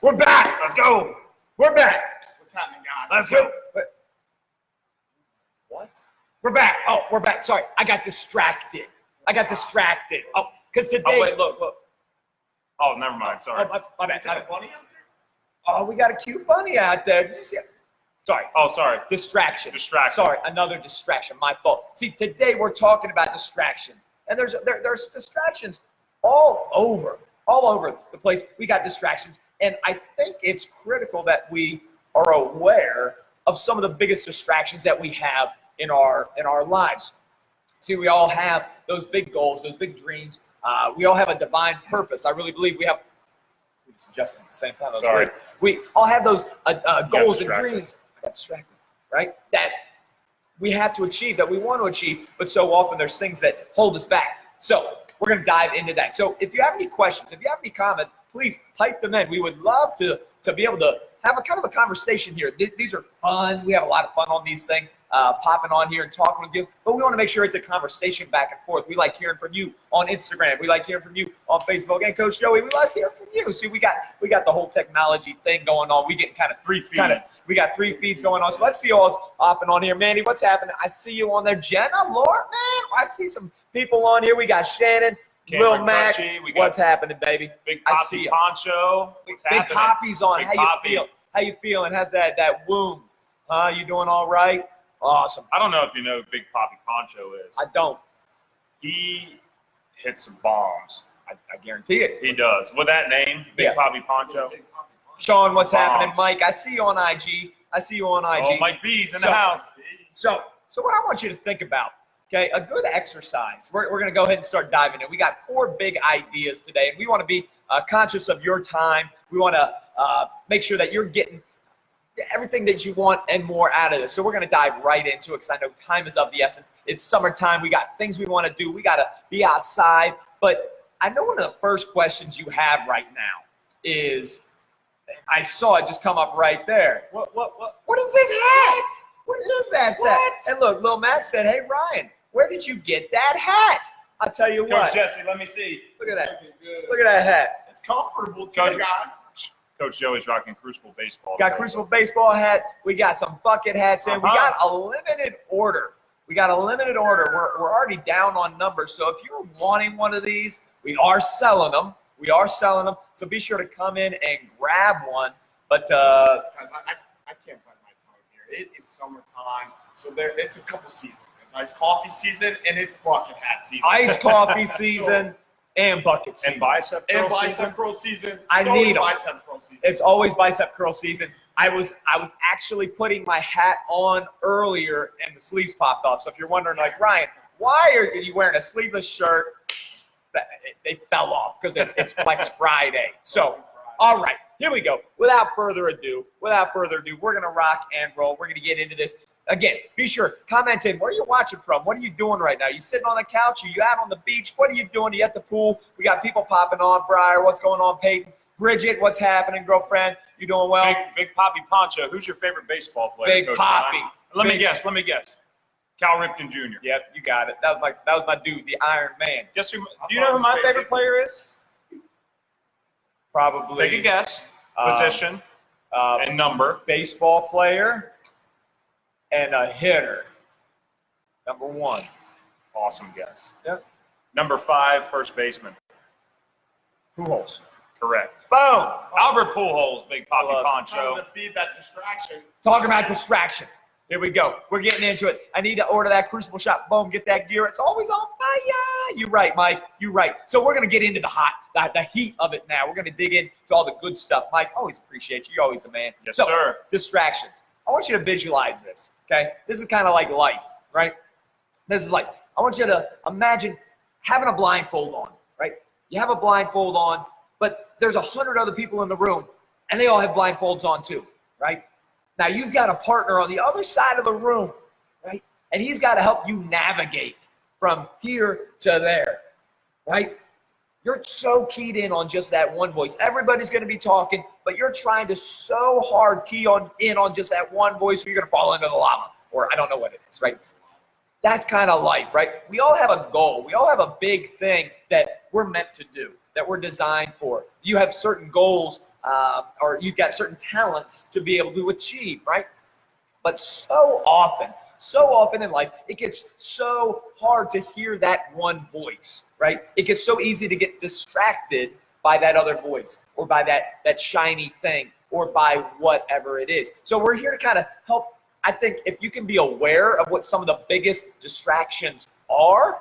We're back. Let's go. We're back. What's happening, guys? Let's go. What? We're back. Oh, we're back. Sorry, I got distracted. Oh, because today. Oh, wait, look. Oh, never mind. Sorry. Oh, my bad. Is that a bunny out there? Oh, we got a cute bunny out there. Did you see it? Sorry. Oh, sorry. Distraction. Sorry, another distraction. My fault. See, today we're talking about distractions, and there's distractions all over the place. We got distractions, and I think it's critical that we are aware of some of the biggest distractions that we have in our lives. See, we all have those big goals, those big dreams. We all have a divine purpose. I really believe we have. We suggested at the same time. Sorry. We all have those goals and dreams. I got distracted, right? That we have to achieve, that we want to achieve, but so often there's things that hold us back. So we're going to dive into that. So if you have any questions, if you have any comments, please type them in. We would love to be able to have a kind of a conversation here. These are fun. We have a lot of fun on these things, popping on here and talking with you. But we want to make sure it's a conversation back and forth. We like hearing from you on Instagram. We like hearing from you on Facebook. And Coach Joey, we like hearing from you. See, we got the whole technology thing going on. We get kind of three feeds. We got 3 feeds going on. So let's see you all hopping on here. Manny, what's happening? I see you on there. Jenna, Lord, man, I see some people on here. We got Shannon. Lil Mac, what's happening, baby? Big Poppy Poncho. Big Poppy's on. Big How Poppy. you feel? How you feeling? How's that wound? You doing all right? Awesome. I don't know if you know who Big Poppy Poncho is. I don't. He hits some bombs. I guarantee it. He does. With that name, Big Poppy Poncho. Sean, what's happening? Mike, I see you on IG. Oh, Mike B's in the house. So what I want you to think about, okay, a good exercise. We're going to go ahead and start diving in. We got 4 big ideas today, and we want to be conscious of your time. We want to make sure that you're getting everything that you want and more out of this. So we're going to dive right into it because I know time is of the essence. It's summertime. We got things we want to do. We got to be outside. But I know one of the first questions you have right now is, I saw it just come up right there. What is this hat? What is that set? And look, Lil Mac said, hey, Ryan, where did you get that hat? I'll tell you what. Coach Jesse, let me see. Look at that. Look at that hat. It's comfortable too, guys. Coach Joey's rocking Crucible baseball. Got Crucible baseball hat. We got some bucket hats in. We got a limited order. We're already down on numbers. So if you're wanting one of these, we are selling them. So be sure to come in and grab one. But guys, I can't bite my tongue here. It is summertime, so it's a couple seasons. It's iced coffee season and it's bucket hat season. Iced coffee season and bucket season. And bicep curl season. I need them. Bicep curl season. It's always bicep curl season. I was actually putting my hat on earlier and the sleeves popped off. So if you're wondering, like, Ryan, why are you wearing a sleeveless shirt? They fell off because it's Flex Friday. So, all right, here we go. Without further ado, we're going to rock and roll. We're going to get into this. Again, be sure, comment in. Where are you watching from? What are you doing right now? You sitting on the couch? Are you out on the beach? What are you doing? Are you at the pool? We got people popping on. Briar, what's going on? Peyton, Bridget, what's happening? Girlfriend, you doing well? Big Poppy Poncho. Who's your favorite baseball player? Big Poppy. Let me guess. Cal Ripken Jr. Yep, you got it. That was my dude, the Iron Man. Guess who? Do you know who my favorite player is? Probably. Take a guess. Position and number. Baseball player and a hitter. Number 1. Awesome guess. Yep. Number 5, first baseman. Pujols. Correct. Boom. Albert Pujols, Big Poppy Poncho. Trying to feed that distraction. Talking about distractions. Here we go. We're getting into it. I need to order that Crucible shop. Boom, get that gear. It's always on fire. You're right, Mike. You're right. So we're going to get into the heat of it now. We're going to dig into all the good stuff. Mike, always appreciate you. You're always the man. Yes, sir. Distractions. I want you to visualize this, okay? This is kind of like life, right? This is like, I want you to imagine having a blindfold on, right? You have a blindfold on, but there's 100 other people in the room, and they all have blindfolds on too, right? Now, you've got a partner on the other side of the room, right? And he's got to help you navigate from here to there, right? You're so keyed in on just that one voice. Everybody's going to be talking, but you're trying to so hard key in on just that one voice, or you're going to fall into the lava, or I don't know what it is, right? That's kind of life, right? We all have a goal. We all have a big thing that we're meant to do, that we're designed for, you have certain goals or you've got certain talents to be able to achieve, right? But so often in life, it gets so hard to hear that one voice, right? It gets so easy to get distracted by that other voice or by that shiny thing or by whatever it is. So we're here to kind of help. I think if you can be aware of what some of the biggest distractions are,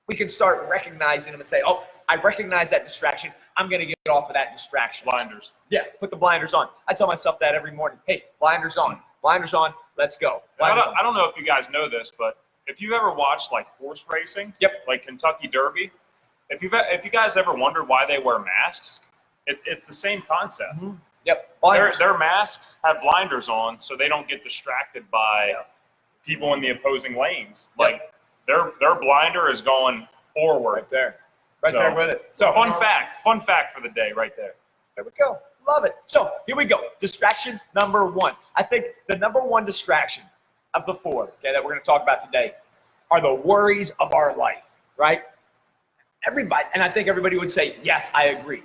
we can start recognizing them and say, oh, I recognize that distraction. I'm going to get off of that distraction. Blinders. Yeah, put the blinders on. I tell myself that every morning. Hey, blinders on. Blinders on. Let's go. I don't know if you guys know this, but if you've ever watched like horse racing, like Kentucky Derby, if you guys ever wondered why they wear masks, it's the same concept. Mm-hmm. Their masks have blinders on so they don't get distracted by people in the opposing lanes. Like their blinder is going forward. Right there with it. So fun fact for the day right there. There we go. Love it. So here we go. Distraction number one. I think the number one distraction of the four, that we're going to talk about today are the worries of our life, right? Everybody, and I think everybody would say, yes, I agree.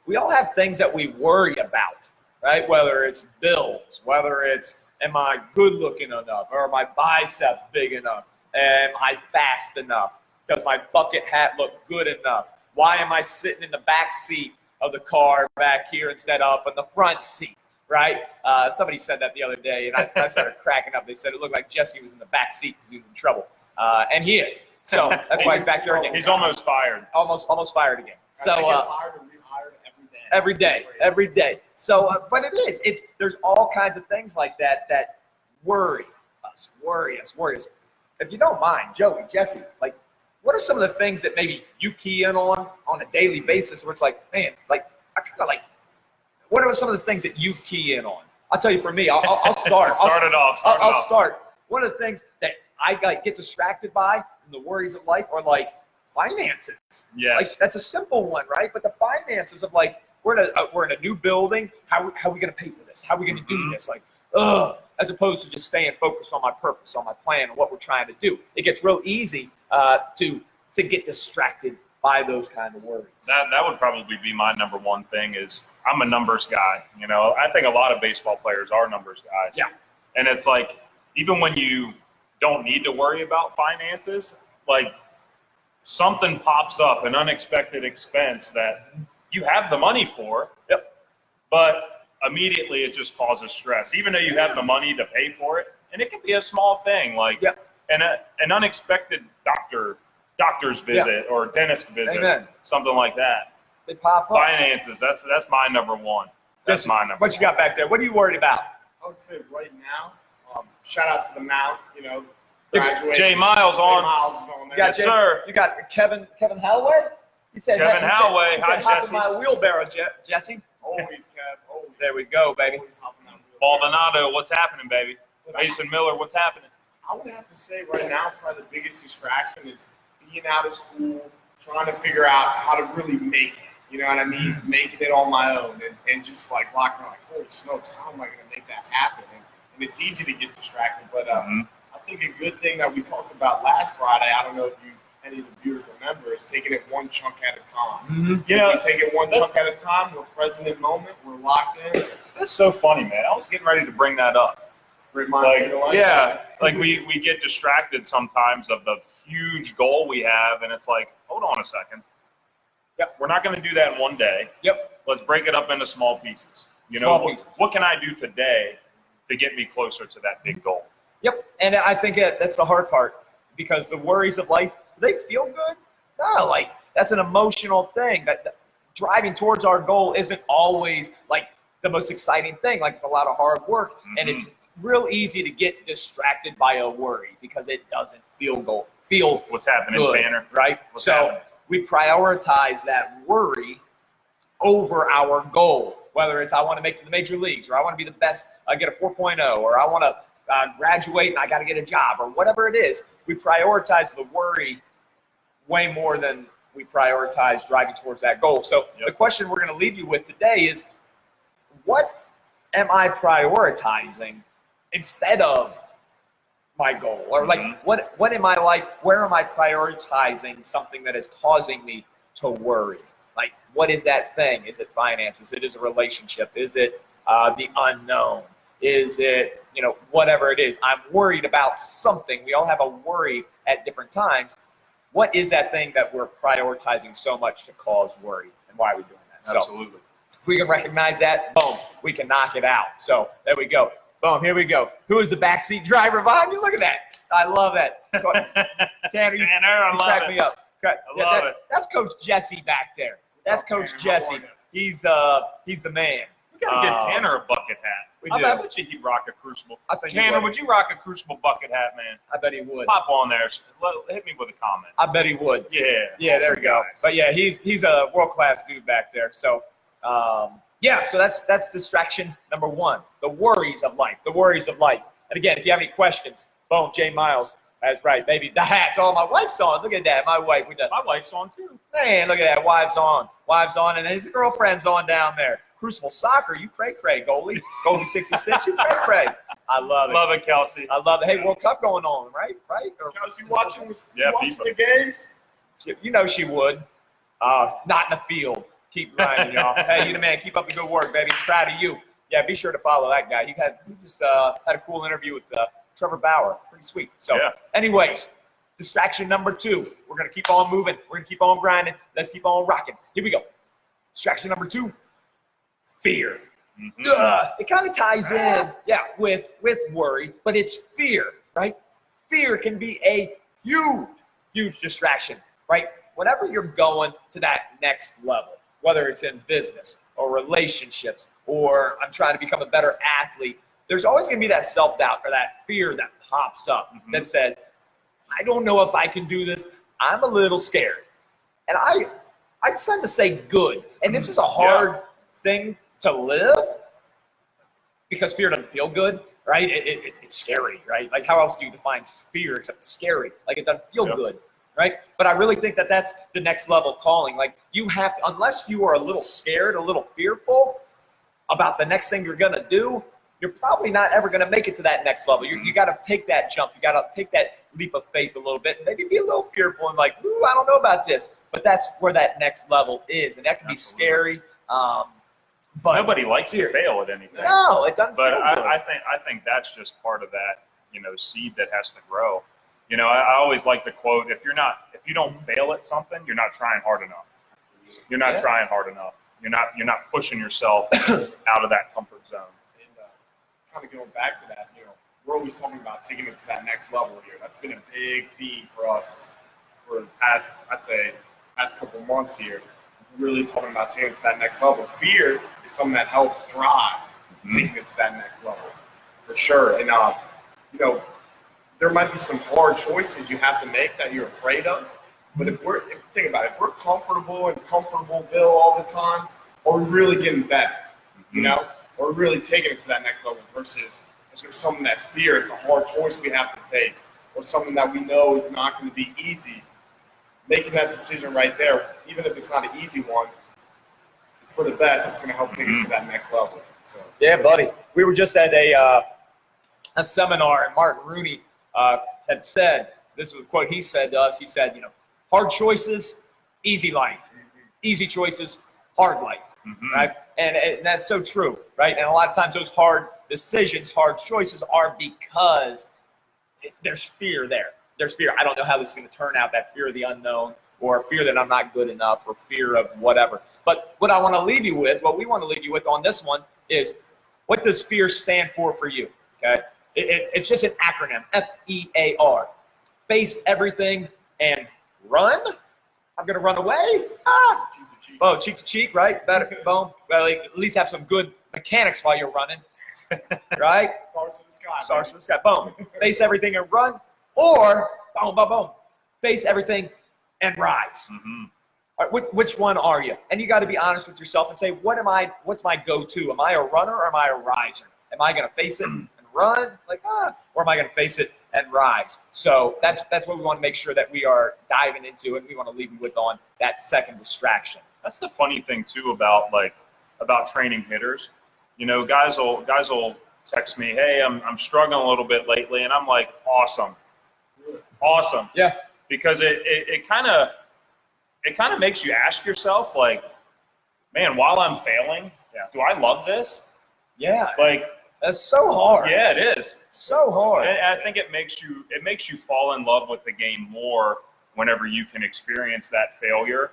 We all have things that we worry about, right? Whether it's bills, whether it's, am I good looking enough? Or are my biceps big enough? Am I fast enough? Does my bucket hat look good enough? Why am I sitting in the back seat of the car back here instead of in the front seat, right? Somebody said that the other day, and I started cracking up. They said it looked like Jesse was in the back seat because he was in trouble. And he is. So that's why he's back there again. He's almost fired. Almost fired again. So fired and rehired every day. So, but it is. There's all kinds of things like that worry us. If you don't mind, Joey, Jesse, like, what are some of the things that maybe you key in on a daily basis where it's like, man, like, I kind of like, what are some of the things that you key in on? I'll tell you for me, I'll start. I'll start. One of the things that I get distracted by in the worries of life are like finances. Yes. Like, that's a simple one, right? But the finances of like, we're in a new building. How are we going to pay for this? How are we going to do this? Like, as opposed to just staying focused on my purpose, on my plan, and what we're trying to do. It gets real easy to get distracted by those kind of worries. That would probably be my number one thing is I'm a numbers guy. You know, I think a lot of baseball players are numbers guys. Yeah. And it's like, even when you don't need to worry about finances, like something pops up, an unexpected expense that you have the money for, but immediately it just causes stress, even though you have the money to pay for it. And it can be a small thing, like an unexpected doctor's visit or dentist visit, something like that. They pop up. Finances, that's my number one. That's my number one. What you got back there? What are you worried about? I would say right now, shout out to the Mount, graduation. Jay Miles on. Miles is on there. Yes, sir. You got Kevin Hallway? He said, Kevin Hallway. Hi, Hi, Jesse. My wheelbarrow, Jesse. Always, Kev. Always. There we go, baby. Always hopping on wheelbarrow. Baldonado, what's happening, baby? Mason Miller, what's happening? I would have to say right now, probably the biggest distraction is being out of school, trying to figure out how to really make it. You know what I mean? Making it on my own and just like locking on, like, holy smokes, how am I going to make that happen? And it's easy to get distracted, but I think a good thing that we talked about last Friday, I don't know if any of the viewers remember, is taking it one chunk at a time. You know, take it one chunk at a time. We're present in moment. We're locked in. That's so funny, man. I was getting ready to bring that up. Like we get distracted sometimes of the huge goal we have, and it's like, hold on a second. We're not going to do that in one day. Let's break it up into small pieces. What can I do today to get me closer to that big goal? And I think that's the hard part, because the worries of life, do they feel good? No, like, that's an emotional thing. That driving towards our goal isn't always like the most exciting thing. Like, it's a lot of hard work, and it's real easy to get distracted by a worry because it doesn't feel what's happening, good, Tanner? Right? So we prioritize that worry over our goal, whether it's I want to make it to the major leagues, or I want to be the best, get a 4.0, or I want to graduate and I got to get a job, or whatever it is. We prioritize the worry way more than we prioritize driving towards that goal. So the question we're going to leave you with today is, what am I prioritizing instead of my goal? Or like, what in my life, where am I prioritizing something that is causing me to worry? Like, what is that thing? Is it finances? Is it a relationship? Is it the unknown? Is it, whatever it is? I'm worried about something. We all have a worry at different times. What is that thing that we're prioritizing so much to cause worry, and why are we doing that? Absolutely. So if we can recognize that, boom, we can knock it out. So there we go. Boom, here we go. Who is the backseat driver behind you? Look at that. I love that. Tanner, you crack me up. I love it. That's Coach Jesse back there. That's Coach Jesse. He's the man. We gotta get Tanner a bucket hat. I bet you he'd rock a Crucible. Tanner, would you rock a Crucible bucket hat, man? I bet he would. Pop on there. Hit me with a comment. I bet he would. Yeah. Yeah, there we go. Guys. But yeah, he's a world-class dude back there. So, so that's distraction number one. The worries of life. The worries of life. And again, if you have any questions, boom, Jay Miles. That's right, baby. The hat's on. My wife's on. Look at that. My wife. My wife's on too. Man, look at that. Wives on. Wives on. And his girlfriend's on down there. Crucible Soccer, you cray-cray, goalie. Goalie 66, you cray-cray. I love it. Love it, Kelsey. I love it. Hey, World Cup going on, right? Or, Kelsey watching the games? You know she would. Not in the field. Keep grinding, y'all. Hey, you the man. Keep up the good work, baby. Proud of you. Yeah, be sure to follow that guy. He just had a cool interview with Trevor Bauer. Pretty sweet. So, anyways, distraction number 2. We're going to keep on moving. We're going to keep on grinding. Let's keep on rocking. Here we go. Distraction number 2. Fear. It kind of ties in, with worry, but it's fear, right? Fear can be a huge distraction, right? Whenever you're going to that next level, whether it's in business or relationships, or I'm trying to become a better athlete, there's always going to be that self-doubt or that fear that pops up that says, I don't know if I can do this. I'm a little scared. And I tend to say good. And this is a hard thing to live because fear doesn't feel good, right? It's scary, right? Like, how else do you define fear except scary? Like, it doesn't feel good, right? But I really think that that's the next level calling. Like, you have to, unless you are a little scared, a little fearful about the next thing you're going to do, you're probably not ever going to make it to that next level. You got to take that jump. You got to take that leap of faith a little bit and maybe be a little fearful and like, ooh, I don't know about this. But that's where that next level is. And that can be scary. But nobody likes to fail at anything. No, it doesn't. But I think that's just part of that, seed that has to grow. I always like the quote: if you don't fail at something, you're not trying hard enough. You're not trying hard enough. You're not pushing yourself out of that comfort zone. And kind of going back to that, we're always talking about taking it to that next level here. That's been a big theme for us for the past, past couple months here. Really talking about taking it to that next level. Fear is something that helps drive taking it to that next level, for sure. And there might be some hard choices you have to make that you're afraid of. But think about it, if we're comfortable in Comfortableville all the time, are we really getting better? Or really taking it to that next level versus is there something that's fear? It's a hard choice we have to face, or something that we know is not going to be easy. Making that decision right there, even if it's not an easy one, it's for the best. It's going to help take us to that next level. So. Yeah, buddy. We were just at a seminar, and Martin Rooney had said, this was a quote he said to us, he said, hard choices, easy life. Easy choices, hard life, right? And that's so true, right? And a lot of times those hard decisions, hard choices are because there's fear there. There's fear. I don't know how this is going to turn out, that fear of the unknown or fear that I'm not good enough or fear of whatever. But what I want to leave you with, what we want to leave you with on this one is, what does fear stand for you, okay? It's just an acronym, FEAR. Face everything and run. I'm going to run away. Oh, cheek to cheek, right? Better, boom. Well, at least have some good mechanics while you're running, right? Stars to the sky. Stars to the sky. Boom. Face everything and run. Or, boom, boom, boom, face everything and rise. All right, which one are you? And you got to be honest with yourself and say, what's my go-to? Am I a runner or am I a riser? Am I going to face it and run, or am I going to face it and rise? So that's what we want to make sure that we are diving into, and we want to leave you with on that second distraction. That's the funny thing too about training hitters. Guys will text me, hey, I'm struggling a little bit lately, and I'm like, awesome. Yeah. Because it kind of, it kind of makes you ask yourself, like, man, while I'm failing, do I love this? Yeah. Like, that's so hard. yeah, it is. So hard. And I think it makes you fall in love with the game more whenever you can experience that failure,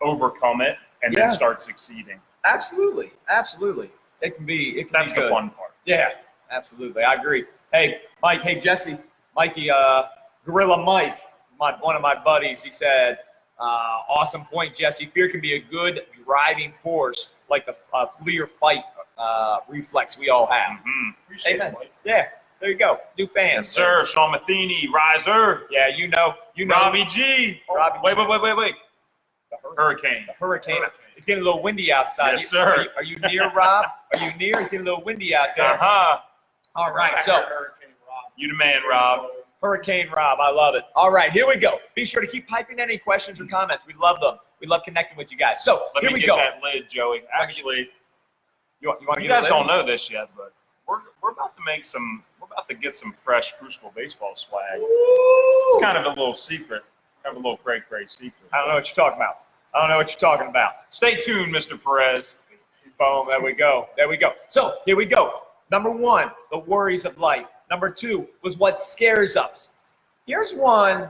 overcome it, and then start succeeding. Absolutely. Absolutely. It can be That's good. the fun part. Yeah, absolutely. I agree. Hey, Mike. Hey, Jesse. Mikey, Gorilla Mike, one of my buddies, he said, awesome point, Jesse. Fear can be a good driving force, like the flee or fight reflex we all have. Appreciate it, Mike. Yeah, there you go. New fans. Yes, sir. Sean Matheny, Riser. Yeah, you know. Robbie G. Robbie Wait. The Hurricane. hurricane. It's getting a little windy outside. Yes, sir. Are you near, Rob? Are you near? It's getting a little windy out there. All right, so You the man, Rob. Hurricane Rob, I love it. All right, here we go. Be sure to keep piping in any questions or comments. We love them. We love connecting with you guys. So Let here me we get go. that lid, Joey. Actually, You want to you guys don't know this yet, but we're about to get some fresh Crucible baseball swag. It's kind of a little secret, kind of a little cray secret. I don't know what you're talking about. Stay tuned, Mr. Perez. Boom, there we go. So here we go. Number 1, the worries of life. Number 2 was what scares us. Here's one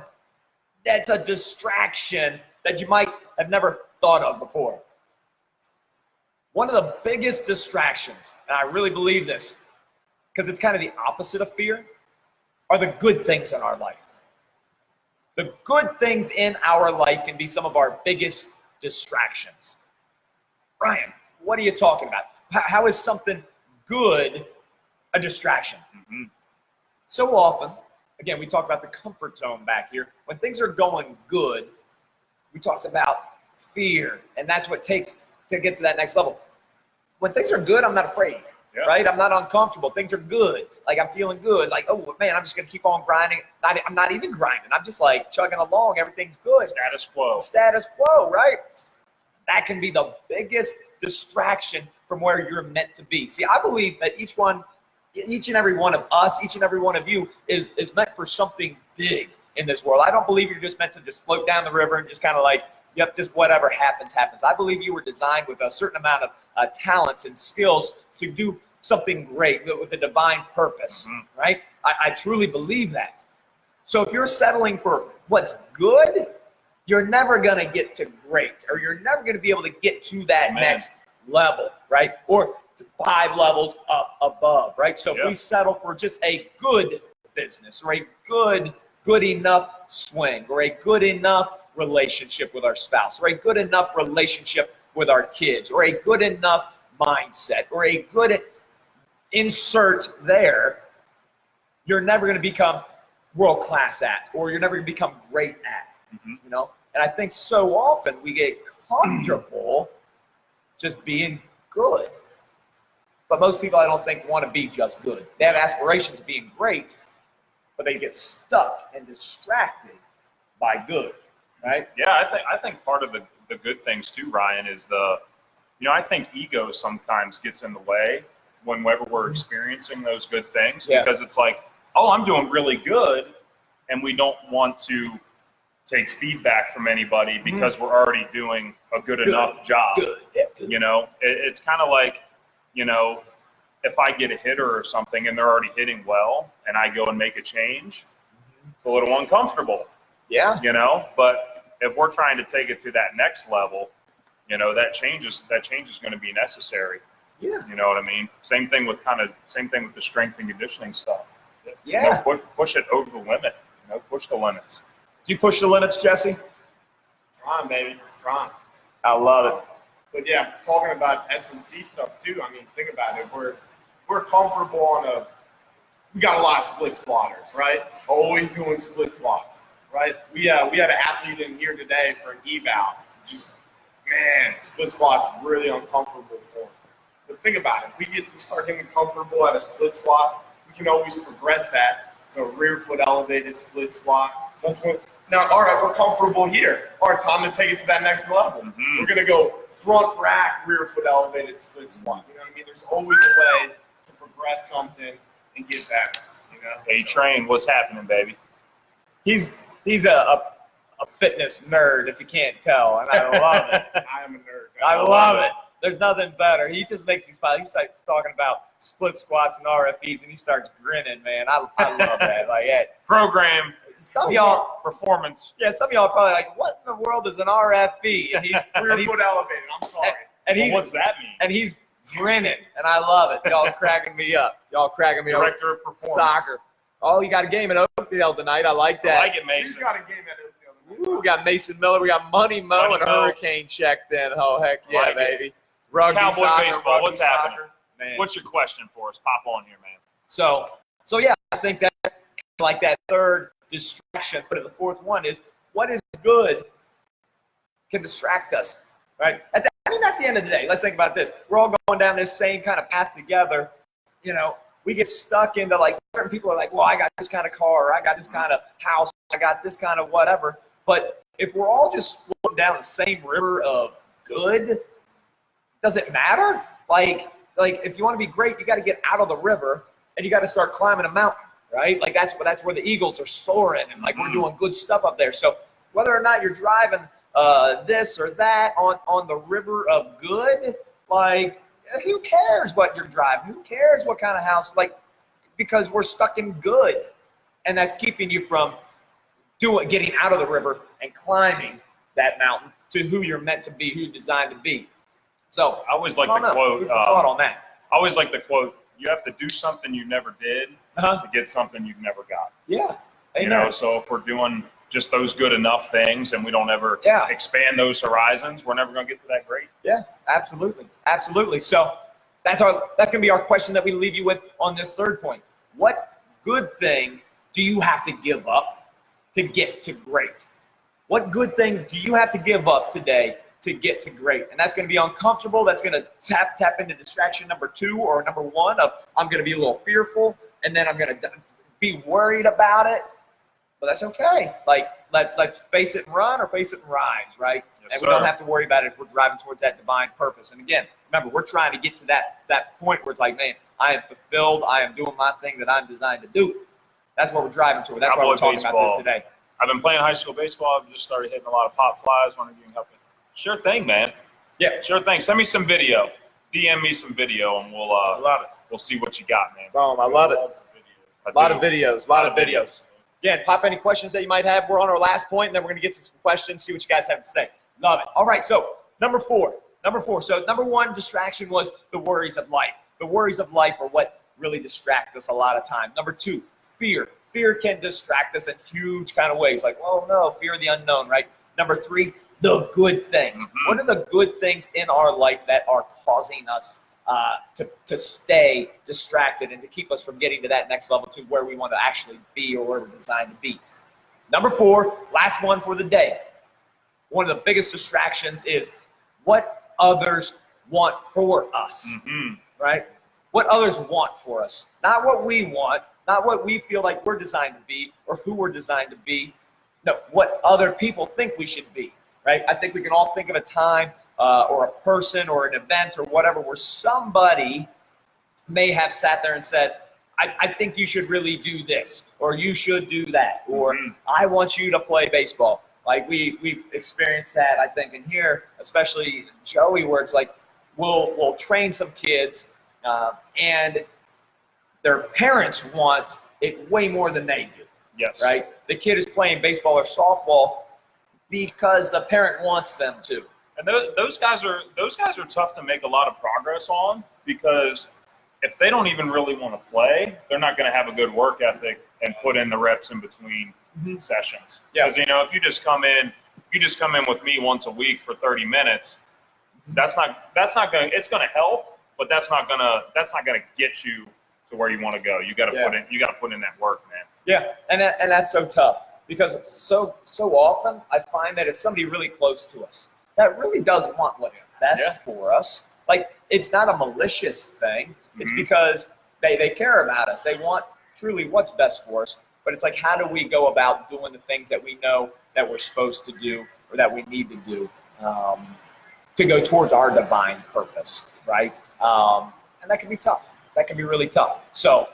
that's a distraction that you might have never thought of before. One of the biggest distractions, and I really believe this, because it's kind of the opposite of fear, are the good things in our life. The good things in our life can be some of our biggest distractions. Brian, what are you talking about? How is something good a distraction? So often, again, we talk about the comfort zone back here. When things are going good, we talked about fear, and that's what it takes to get to that next level. When things are good, I'm not afraid, right? I'm not uncomfortable. Things are good. Like, I'm feeling good. Like, oh, man, I'm just going to keep on grinding. I'm not even grinding. I'm just, like, chugging along. Everything's good. Status quo. Status quo, right? That can be the biggest distraction from where you're meant to be. See, I believe that each and every one of us, each and every one of you is meant for something big in this world. I don't believe you're just meant to just float down the river and just kind of like, yep, just whatever happens. I believe you were designed with a certain amount of talents and skills to do something great with a divine purpose, right? I truly believe that. So if you're settling for what's good, you're never going to get to great, or you're never going to be able to get to that next level, right? Or 5 levels up above, right? So if we settle for just a good business, or a good enough swing, or a good enough relationship with our spouse, or a good enough relationship with our kids, or a good enough mindset, or a good insert there, you're never going to become world class at, or you're never going to become great at, you know? And I think so often we get comfortable just being good. But most people, I don't think, want to be just good. They have aspirations of being great, but they get stuck and distracted by good, right? Yeah, I think part of the good things too, Ryan, is I think ego sometimes gets in the way whenever we're experiencing those good things, because it's like, oh, I'm doing really good, and we don't want to take feedback from anybody because we're already doing a good enough job. Good. You know, it's kind of like, if I get a hitter or something and they're already hitting well and I go and make a change, it's a little uncomfortable. Yeah. But if we're trying to take it to that next level, that change is going to be necessary. Yeah. You know what I mean? Same thing with the strength and conditioning stuff. Yeah. Push it over the limit. Push the limits. Do you push the limits, Jesse? Trying, baby. Trying. I love it. But yeah, talking about S&C stuff too. I mean, think about it. We're comfortable on we got a lot of split squatters, right? Always doing split squats, right? We had an athlete in here today for an eval. Just, man, split squats really uncomfortable for him. But think about it. If we start getting comfortable at a split squat, we can always progress that. So rear foot elevated split squat. Now, all right, we're comfortable here. All right, time to take it to that next level. We're going to go front rack, rear foot elevated split squat. You know what I mean? There's always a way to progress something and get better. Hey, Train, what's happening, baby? He's a a fitness nerd, if you can't tell, and I love it. I am a nerd. I love it. There's nothing better. He just makes me smile. He starts talking about split squats and RFEs, and he starts grinning, man. I love that. Like, yeah. Program. Some of y'all performance. Yeah, some of y'all are probably like, what in the world is an RFE? And he's Rear foot elevated. I'm sorry. And What's that mean? And he's grinning, and I love it. Y'all cracking me up. Y'all cracking me up. Director of performance. Soccer. Oh, you got a game at Oakdale tonight. I like that. I like it, Mason. He's got a game at Oakdale. Ooh, we got Mason Miller. We got Money Mo and Hurricane checked in. Oh, heck yeah, Like baby. Rugby, Cowboy soccer, baseball. rugby, What's happening? soccer. Man. What's your question for us? Pop on here, man. So yeah, I think that's like that third distraction. But the fourth one is, what is good can distract us, right? At the end of the day, let's think about this. We're all going down this same kind of path together. You know, we get stuck into, like, certain people are like, well, I got this kind of car, or I got this kind of house, I got this kind of whatever. But if we're all just floating down the same river of good, does it matter? Like if you want to be great, you got to get out of the river and you got to start climbing a mountain, right? Like that's where the Eagles are soaring, and like we're doing good stuff up there. So whether or not you're driving this or that on the river of good, like, who cares what you're driving? Who cares what kind of house? Like, because we're stuck in good, and that's keeping you from getting out of the river and climbing that mountain to who you're meant to be, who you're designed to be. So I always like the quote. Thought on that. I always like the quote. You have to do something you never did to get something you've never got. Yeah. You know, so if we're doing just those good enough things and we don't ever expand those horizons, we're never going to get to that great. Yeah, absolutely. Absolutely. So that's going to be our question that we leave you with on this third point. What good thing do you have to give up to get to great? What good thing do you have to give up today to get to great? And that's going to be uncomfortable. That's going to tap into distraction number 2 or number 1 of, I'm going to be a little fearful, and then I'm going to be worried about it. But that's okay. Like, let's face it and run, or face it and rise, right? Yes, and we sir. don't have to worry about it if we're driving towards that divine purpose. And again, remember, we're trying to get to that point where it's like, man, I am fulfilled. I am doing my thing that I'm designed to do. That's what we're driving toward. That's why we're talking about this today. I've been playing high school baseball. I've just started hitting a lot of pop flies. Wondering if you can help me. Sure thing, man. Yeah. Sure thing. Send me some video. DM me some video, and we'll love it. We'll see what you got, man. Boom, I love it. A lot of videos. Again, pop any questions that you might have. We're on our last point, and then we're going to get to some questions, see what you guys have to say. Love it. All right, so number 4. So number 1 distraction was the worries of life. The worries of life are what really distract us a lot of time. Number 2, fear. Fear can distract us in huge kind of ways. Like, oh no, fear of the unknown, right? Number 3, the good things. What are the good things in our life that are causing us to stay distracted and to keep us from getting to that next level, to where we want to actually be, or where we're designed to be? Number 4, last one for the day. One of the biggest distractions is what others want for us, right? What others want for us. Not what we want, not what we feel like we're designed to be or who we're designed to be. No, what other people think we should be, right? I think we can all think of a time or a person or an event or whatever where somebody may have sat there and said, I think you should really do this, or you should do that, or I want you to play baseball. Like we've experienced that, I think, in here, especially Joey, where it's like we'll train some kids and their parents want it way more than they do. Yes. Right? The kid is playing baseball or softball because the parent wants them to. And those guys are tough to make a lot of progress on, because if they don't even really want to play, they're not going to have a good work ethic and put in the reps in between sessions. Yeah. Because if you just come in with me once a week for 30 minutes, that's not going to, it's going to help, but that's not going to get you to where you want to go. You got to put in that work, man. Yeah, and that's so tough, because so often I find that it's somebody really close to us that really does want what's best for us. Like, it's not a malicious thing. It's because they care about us. They want truly what's best for us. But it's like, how do we go about doing the things that we know that we're supposed to do or that we need to do to go towards our divine purpose, right? And that can be tough. That can be really tough. So,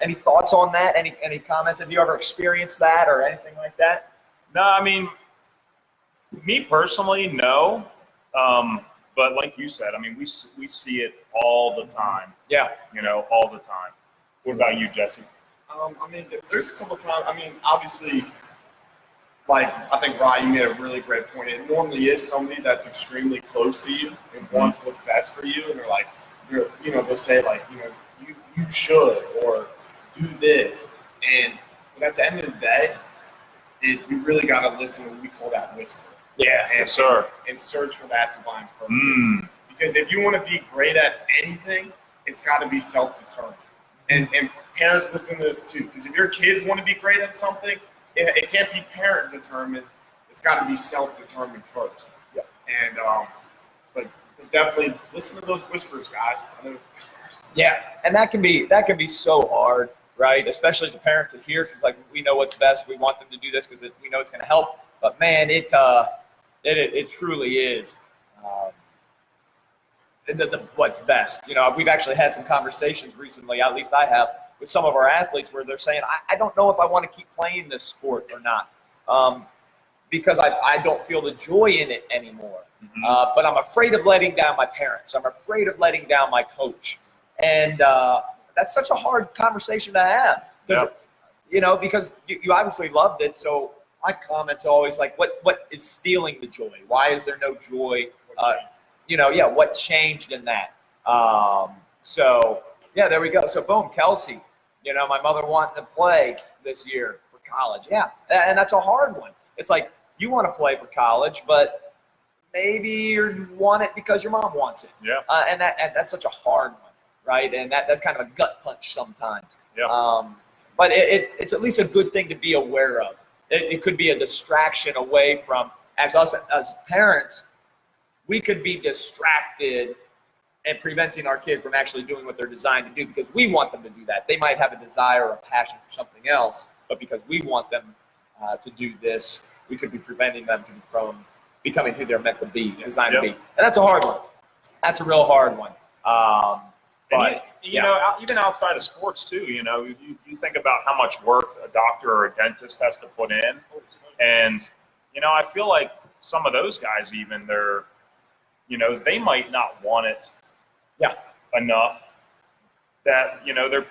any thoughts on that? Any comments? Have you ever experienced that or anything like that? No, I mean, Me personally, no. But like you said, I mean, we see it all the time. Yeah. You know, all the time. What about you, Jesse? I mean, there's a couple times. I mean, obviously, like I think Ryan, you made a really great point. It normally is somebody that's extremely close to you and wants what's best for you, and they're like, they'll say like, you should or do this, but at the end of the day, you really got to listen to what we call that whisper. Yeah. And, Yes, sir. And search for that divine purpose. Because if you want to be great at anything, it's got to be self-determined. And parents listen to this too. Because if your kids want to be great at something, it can't be parent-determined. It's got to be self-determined first. Yeah. And but definitely listen to those whispers, guys. Yeah, and that can be so hard, right? Especially as a parent to hear, because like we know what's best. We want them to do this because we know it's going to help. But man, it truly is what's best. We've actually had some conversations recently, at least I have, with some of our athletes where they're saying, I don't know if I want to keep playing this sport or not because I don't feel the joy in it anymore. But I'm afraid of letting down my parents. I'm afraid of letting down my coach. And that's such a hard conversation to have. Because you obviously loved it, so my comment's always like, what is stealing the joy? Why is there no joy? What changed in that? There we go. So boom, Kelsey, my mother wanted to play this year for college. Yeah, and that's a hard one. It's like you want to play for college, but maybe you want it because your mom wants it. Yeah. And that's such a hard one, right? And that's kind of a gut punch sometimes. Yeah. But it's at least a good thing to be aware of. It could be a distraction away from, as parents, we could be distracted and preventing our kid from actually doing what they're designed to do because we want them to do that. They might have a desire or a passion for something else, but because we want them to do this, we could be preventing them from becoming who they're meant to be, designed to be. And that's a hard one. That's a real hard one. Even outside of sports too, you think about how much work a doctor or a dentist has to put in. And, I feel like some of those guys even, they might not want it enough that,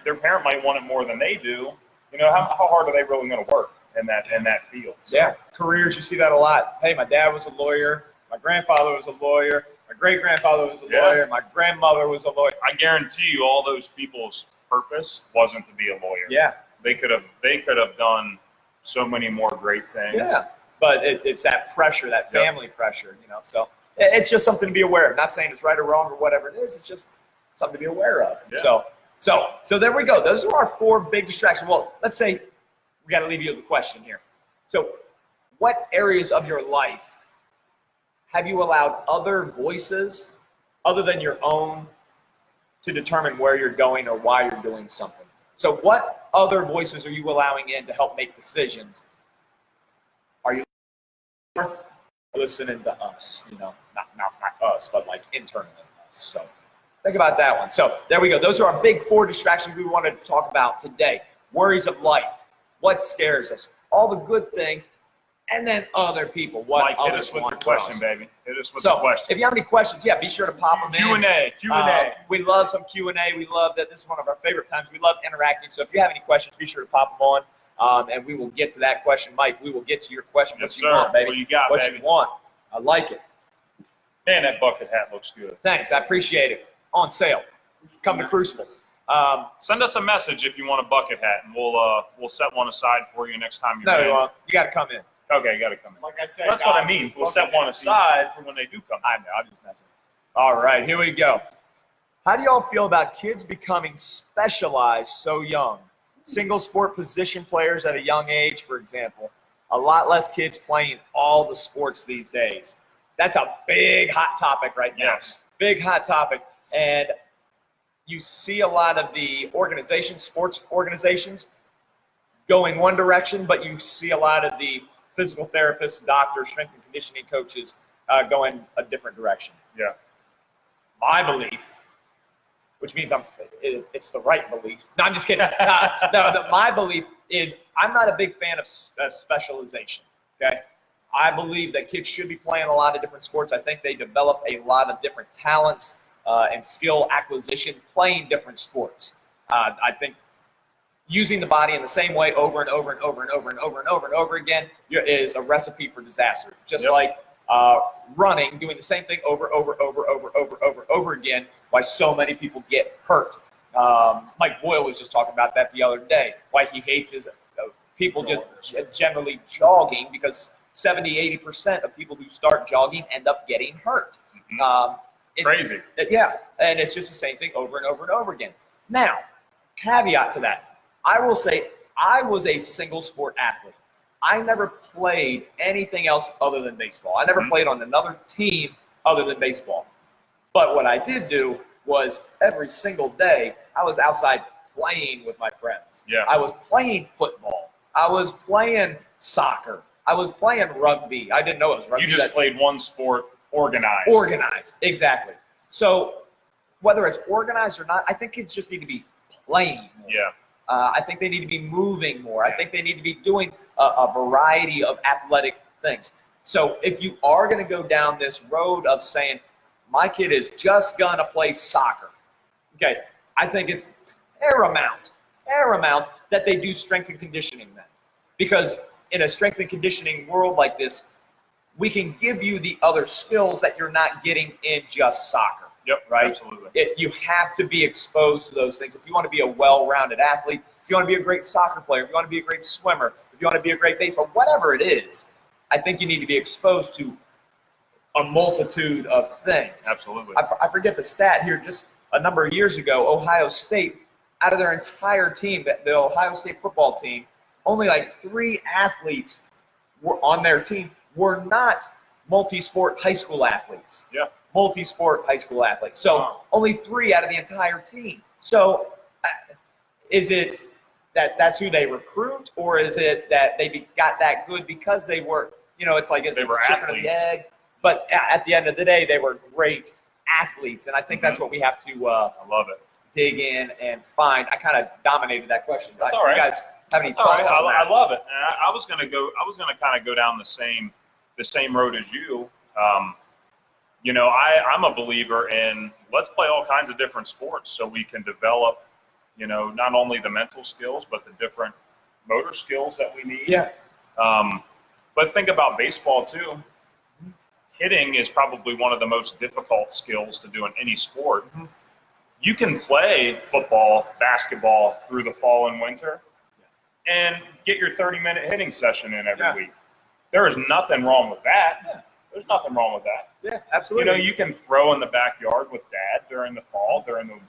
their parent might want it more than they do. How hard are they really going to work in that field? So. Yeah, careers, you see that a lot. Hey, my dad was a lawyer. My grandfather was a lawyer. My great-grandfather was a lawyer. My grandmother was a lawyer. I guarantee you all those people's purpose wasn't to be a lawyer. Yeah. They could have done so many more great things. Yeah. But it's that pressure, that family pressure, So it's just something to be aware of. Not saying it's right or wrong or whatever it is. It's just something to be aware of. Yeah. So there we go. Those are our 4 big distractions. Well, let's say we got to leave you with a question here. So what areas of your life have you allowed other voices other than your own to determine where you're going or why you're doing something? So what other voices are you allowing in to help make decisions? Are you listening to us? Not us, but like internally us. So think about that one. So there we go. Those are our big 4 distractions we wanted to talk about today. Worries of life. What scares us? All the good things. And then other people. Mike, hit us with the question, baby. Hit us with the question. If you have any questions, be sure to pop them in. Q&A. We love some Q&A. We love that. This is one of our favorite times. We love interacting. So if you have any questions, be sure to pop them on, and we will get to that question. Mike, we will get to your question. Yes, what you want, baby. What you got, what baby? you want. I like it. Man, that bucket hat looks good. Thanks. I appreciate it. On sale. Come to Crucible. Send us a message if you want a bucket hat, and we'll set one aside for you next time you're in. No, you got to come in. Okay, you got to come in. Like I said, that's what I mean. We'll set one aside for when they do come. I know. I'm just messing. All right, here we go. How do y'all feel about kids becoming specialized so young? Single sport position players at a young age, for example. A lot less kids playing all the sports these days. That's a big hot topic right now. Yes. Big hot topic. And you see a lot of the sports organizations, going one direction, but you see a lot of the physical therapists, doctors, strength and conditioning coaches going a different direction. Yeah. My belief, which means it's the right belief. No, I'm just kidding. My belief is I'm not a big fan of specialization, okay? I believe that kids should be playing a lot of different sports. I think they develop a lot of different talents and skill acquisition playing different sports. I think using the body in the same way over and over and over and over and over and over and over again is a recipe for disaster. Just like running, doing the same thing over again, why so many people get hurt. Mike Boyle was just talking about that the other day, why he hates his people just generally jogging, because 70-80% of people who start jogging end up getting hurt. Crazy. Yeah, and it's just the same thing over and over and over again. Now, caveat to that, I will say I was a single sport athlete. I never played anything else other than baseball. I never played on another team other than baseball. But what I did do was every single day I was outside playing with my friends. Yeah. I was playing football. I was playing soccer. I was playing rugby. I didn't know it was rugby. You just played one sport organized. Organized, exactly. So whether it's organized or not, I think kids just need to be playing more. Yeah. I think they need to be moving more. I think they need to be doing a variety of athletic things. So if you are going to go down this road of saying, my kid is just going to play soccer, okay, I think it's paramount that they do strength and conditioning then. Because in a strength and conditioning world like this, we can give you the other skills that you're not getting in just soccer. Yep, right? Absolutely. You have to be exposed to those things. If you want to be a well-rounded athlete, if you want to be a great soccer player, if you want to be a great swimmer, if you want to be a great baseball, whatever it is, I think you need to be exposed to a multitude of things. Absolutely. I forget the stat here. Just a number of years ago, Ohio State, out of their entire team, the Ohio State football team, only like 3 athletes were on their team were not multi-sport high school athletes. Yeah. Multi-sport high school athletes. So only 3 out of the entire team. So is it that that's who they recruit, or is it that they got that good because they were, it's like they were athletes. Egg? But at the end of the day, they were great athletes, and I think that's what we have to I love it. dig in and find. I kind of dominated that question. That's all right. You guys have any That's all right. thoughts on that? I love it. And I was gonna kind of go down the same road as you. I'm a believer in let's play all kinds of different sports so we can develop, not only the mental skills, but the different motor skills that we need. Yeah. But think about baseball too. Hitting is probably one of the most difficult skills to do in any sport. You can play football, basketball through the fall and winter and get your 30-minute hitting session in every week. There is nothing wrong with that. Yeah. There's nothing wrong with that. Yeah, absolutely. You can throw in the backyard with dad during the fall, during the,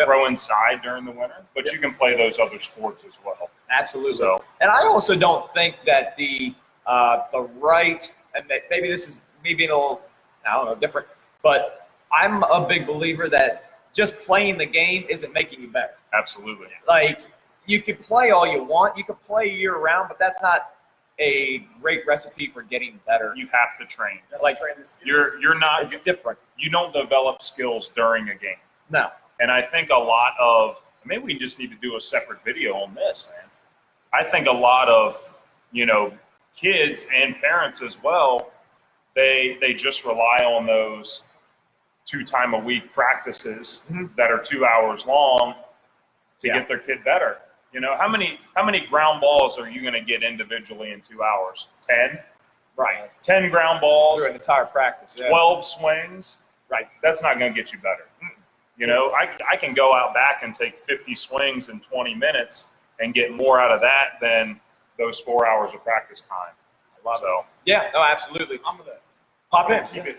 throw inside during the winter, but you can play those other sports as well. Absolutely. So, and I also don't think that the right, and maybe this is me being a little, different, but I'm a big believer that just playing the game isn't making you better. Absolutely. Like, you can play all you want. You can play year round, but that's not a great recipe for getting better. You have to train. Like, You're not. It's different. You don't develop skills during a game. No. And I think a lot of, maybe we just need to do a separate video on this, man. I think a lot of, kids and parents as well, they just rely on those 2-time-a-week practices that are 2 hours long to get their kid better. How many ground balls are you going to get individually in 2 hours? 10? Right. 10 ground balls. Through an entire practice. 12 swings. Right. That's not going to get you better. I can go out back and take 50 swings in 20 minutes and get more out of that than those 4 hours of practice time. I love it. Yeah, no, absolutely. I'm gonna keep it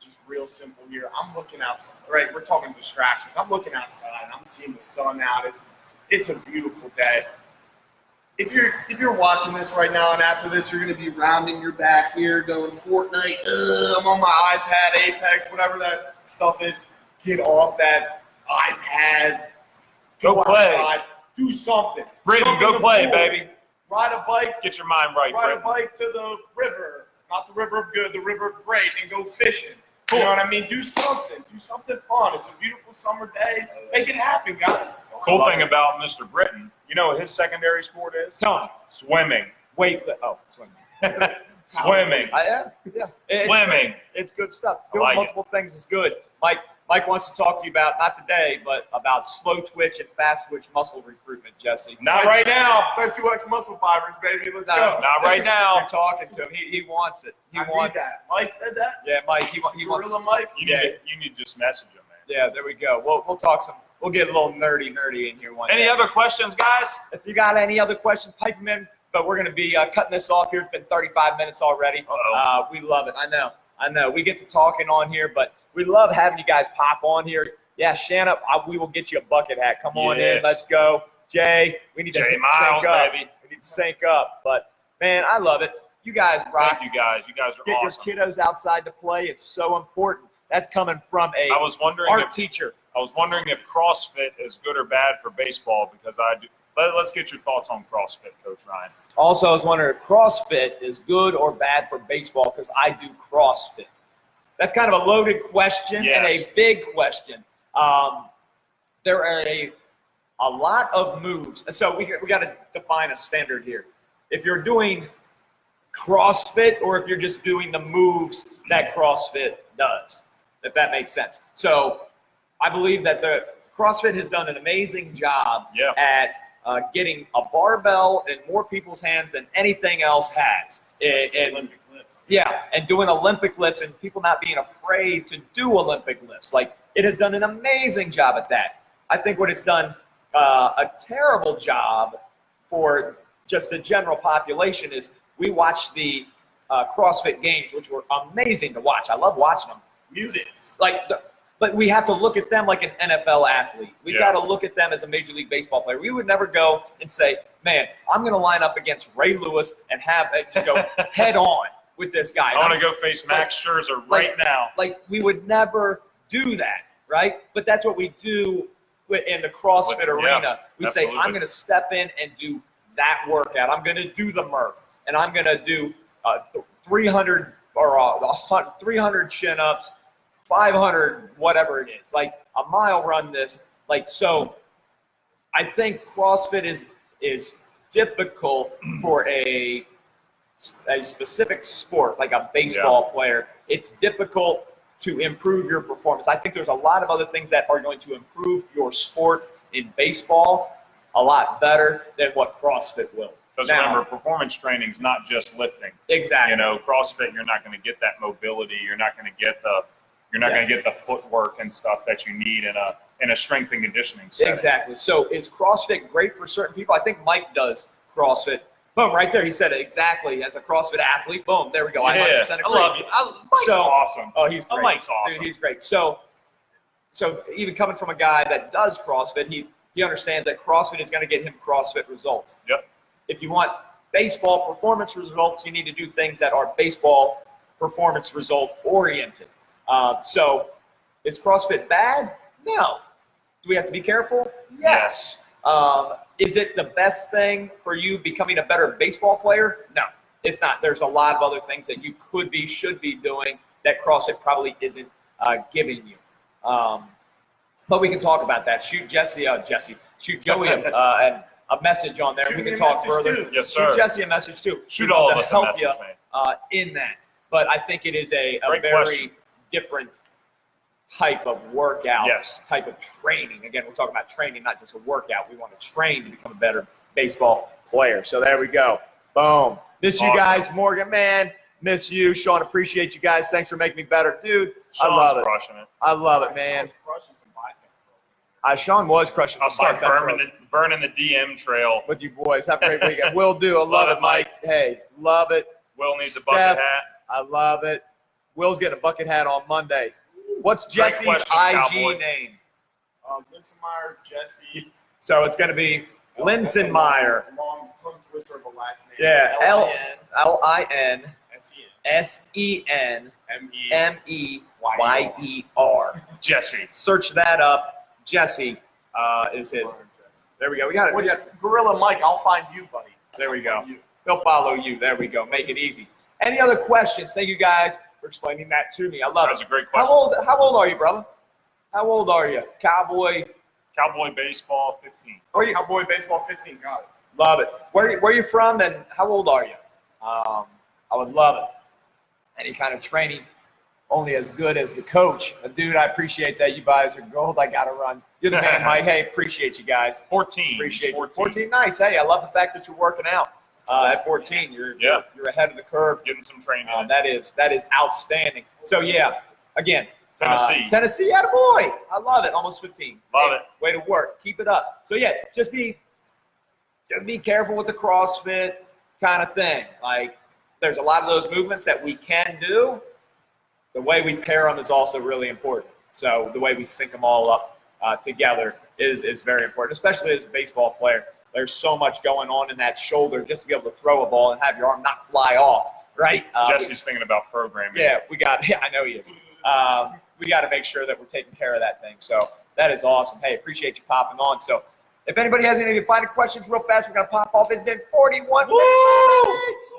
just real simple here. I'm looking outside. Right, we're talking distractions. I'm looking outside. I'm seeing the sun out. It's a beautiful day. If you're watching this right now, and after this, you're gonna be rounding your back here, going Fortnite. I'm on my iPad, Apex, whatever that stuff is. Get off that iPad. Go play. Outside, do something. Brittany, go play, baby. Ride a bike. Get your mind right, Ride a Brittany. bike to the river. Not the river of good, the river of great, and go fishing. Cool. You know what I mean? Do something. Do something fun. It's a beautiful summer day. Make it happen, guys. Cool thing about Mr. Britton, what his secondary sport is? Tell me. Swimming. Swimming. Swimming. Yeah. Swimming. It's good stuff. I Doing like multiple things is good. Mike wants to talk to you about, not today, but about slow twitch and fast twitch muscle recruitment, Jesse. Not right now. 32X muscle fibers, baby. Let's No, go. Not right now. You're talking to him. He wants it. He I need wants that. Mike said that. Yeah, Mike. He wants. Gorilla Mike. You need to just message him, man. Yeah, there we go. We'll talk some. We'll get a little nerdy in here one Any day. other questions, guys? If you got any other questions, pipe them in. But we're going to be cutting this off here. It's been 35 minutes already. Uh-oh. We love it. I know. We get to talking on here, but we love having you guys pop on here. Yeah, Shanna, we will get you a bucket hat. Come on in. Yes. Let's go. Jay, we need to Jay sync Miles, up. baby. We need to sync up. But, man, I love it. You guys rock. Thank you, guys. You guys are Get awesome. your kiddos outside to play. It's so important. That's coming from a I was wondering art if teacher. CrossFit is good or bad for baseball because I do. Let's get your thoughts on CrossFit, Coach Ryan. Also, I was wondering if CrossFit is good or bad for baseball because I do CrossFit. That's kind of a loaded question and a big question. There are a lot of moves. So we got to define a standard here. If you're doing CrossFit or if you're just doing the moves that CrossFit does, if that makes sense. So I believe that the CrossFit has done an amazing job at getting a barbell in more people's hands than anything else has. Olympic lifts. Yeah, and doing Olympic lifts and people not being afraid to do Olympic lifts. Like, it has done an amazing job at that. I think what it's done a terrible job for just the general population is we watched the CrossFit Games, which were amazing to watch. I love watching them. Mutants. But we have to look at them like an NFL athlete. We've got to look at them as a Major League Baseball player. We would never go and say, man, I'm going to line up against Ray Lewis and have to go head on with this guy. I want to go face Max Scherzer right now. Like, we would never do that, right? But that's what we do in the CrossFit arena. We say, I'm going to step in and do that workout. I'm going to do the Murph, and I'm going to do 300 or 300 chin-ups, 500, whatever it is, like a mile run this. Like, so I think CrossFit is difficult for a specific sport, like a baseball player. It's difficult to improve your performance. I think there's a lot of other things that are going to improve your sport in baseball a lot better than what CrossFit will. Because remember, performance training is not just lifting. Exactly. You know, CrossFit, you're not going to get that mobility. You're not going to get the footwork and stuff that you need in a strength and conditioning setting. Exactly. So is CrossFit great for certain people? I think Mike does CrossFit. Boom, right there. He said it exactly. As a CrossFit athlete, boom, there we go. I 100% agree. I love you. Mike's awesome. Oh, he's great. Mike's awesome. Dude, he's great. So even coming from a guy that does CrossFit, he understands that CrossFit is going to get him CrossFit results. Yep. If you want baseball performance results, you need to do things that are baseball performance result oriented. So is CrossFit bad? No. Do we have to be careful? Yes. Is it the best thing for you becoming a better baseball player? No, it's not. There's a lot of other things that you should be doing that CrossFit probably isn't giving you. But we can talk about that. Shoot Joey a message on there. We can talk further. Too. Yes, sir. Shoot Jesse a message too. Shoot all of us help a message, you man. in that. But I think it is a Great very question. different type of workout, type of training. Again, we're talking about training, not just a workout. We want to train to become a better baseball player. So there we go. Boom. Miss you guys, Morgan, man. Miss you. Sean, appreciate you guys. Thanks for making me better. Dude, I love it. Crushing it. I love it, man. Sean was crushing I'll some start biceps burning the DM trail. with you boys. Have a great weekend. Will do. I love it, Mike. Hey, love it. Will needs a Steph, bucket hat. I love it. Will's getting a bucket hat on Monday. What's Great Jesse's question, IG Cowboy. name? Linsenmeyer, Jesse. So it's going to be Linsenmeyer. Long tongue twister of a last name. Yeah, L-I-N. Linsenmeyer. Jesse. Search that up. Jesse is his. There we go. We got it. What's Gorilla Mike? I'll find you, buddy. There we go. He'll follow you. There we go. Make it easy. Any other questions? Thank you guys for explaining that to me. I love it. That was a great question. How old are you, brother? How old are you? Cowboy baseball 15. Cowboy baseball 15. Got it. Love it. Where you from and how old are you? I would love it. Any kind of training, only as good as the coach. Dude, I appreciate that. You guys are gold. I got to run. You're the man, Mike. Hey, appreciate you guys. 14. Appreciate 14. 14. Nice. Hey, I love the fact that you're working out at 14. You're ahead of the curve. Getting some training. That is outstanding. So, yeah, again, Tennessee. Tennessee, attaboy. I love it. Almost 15. Love it. Way to work. Keep it up. So, yeah, just be careful with the CrossFit kind of thing. Like, there's a lot of those movements that we can do. The way we pair them is also really important. So the way we sync them all up together is very important, especially as a baseball player. There's so much going on in that shoulder just to be able to throw a ball and have your arm not fly off, right? Jesse's thinking about programming. Yeah, I know he is. We got to make sure that we're taking care of that thing. So that is awesome. Hey, appreciate you popping on. So if anybody has any final questions real fast, we're going to pop off. It's been 41 minutes.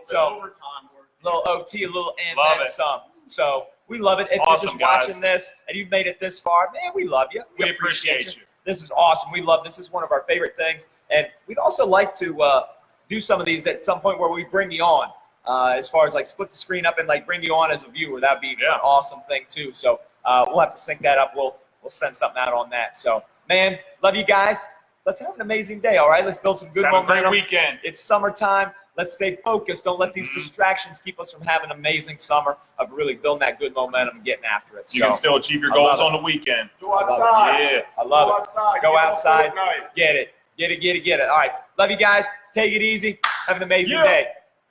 So overtime work. Little OT, a little and Love then it. some. So we love it. If Awesome, you're just guys. watching this and you've made it this far, man, we love you. We appreciate you. This is awesome. We love this. This is one of our favorite things. And we'd also like to do some of these at some point where we bring you on, as far as like split the screen up and like bring you on as a viewer. That'd be an awesome thing too. So we'll have to sync that up. We'll send something out on that. So, man, love you guys. Let's have an amazing day, all right? Let's build some good momentum. Have a great weekend. It's summertime. Let's stay focused. Don't let these distractions keep us from having an amazing summer of really building that good momentum and getting after it. You can still achieve your goals on the weekend. Go outside. Yeah. I love Go it. outside. Go Get outside. off Fortnite. Get it. Get it. All right. Love you guys. Take it easy. Have an amazing day.